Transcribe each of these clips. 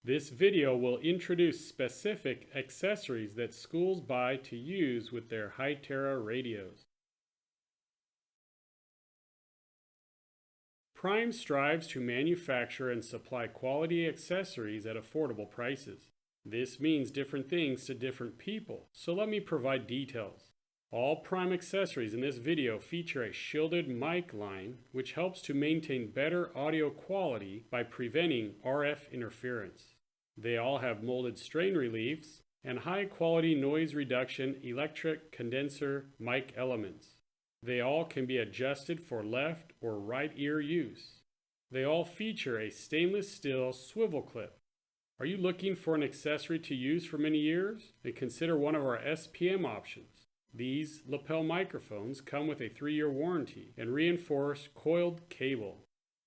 This video will introduce specific accessories that schools buy to use with their Hytera radios. PRYME strives to manufacture and supply quality accessories at affordable prices. This means different things to different people, so let me provide details. All PRYME accessories in this video feature a shielded mic line, which helps to maintain better audio quality by preventing RF interference. They all have molded strain reliefs and high-quality noise reduction electric condenser mic elements. They all can be adjusted for left or right ear use. They all feature a stainless steel swivel clip. Are you looking for an accessory to use for many years? Then consider one of our SPM options. These lapel microphones come with a 3-year warranty and reinforced coiled cable.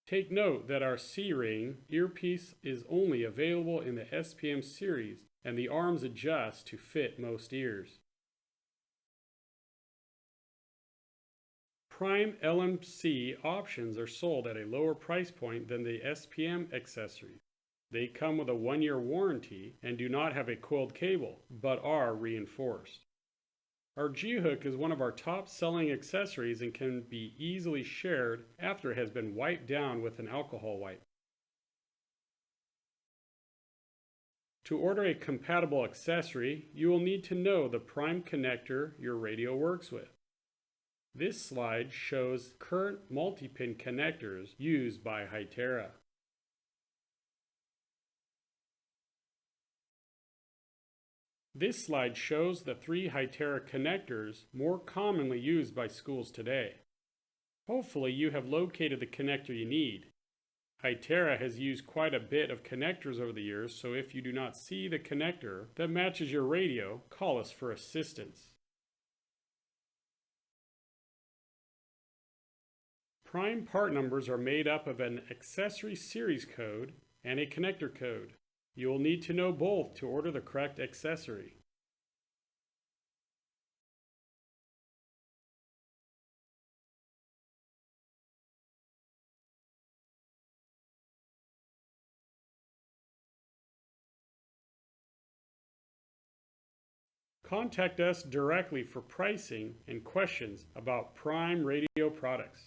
Take note that our C-ring earpiece is only available in the SPM series, and the arms adjust to fit most ears. PRYME LMC options are sold at a lower price point than the SPM accessories. They come with a 1-year warranty and do not have a coiled cable, but are reinforced. Our G-hook is one of our top-selling accessories and can be easily shared after it has been wiped down with an alcohol wipe. To order a compatible accessory, you will need to know the PRYME connector your radio works with. This slide shows current multi-pin connectors used by Hytera. This slide shows the 3 Hytera connectors more commonly used by schools today. Hopefully you have located the connector you need. Hytera has used quite a bit of connectors over the years, so if you do not see the connector that matches your radio, call us for assistance. PRYME part numbers are made up of an accessory series code and a connector code. You will need to know both to order the correct accessory. Contact us directly for pricing and questions about PRYME Radio Products.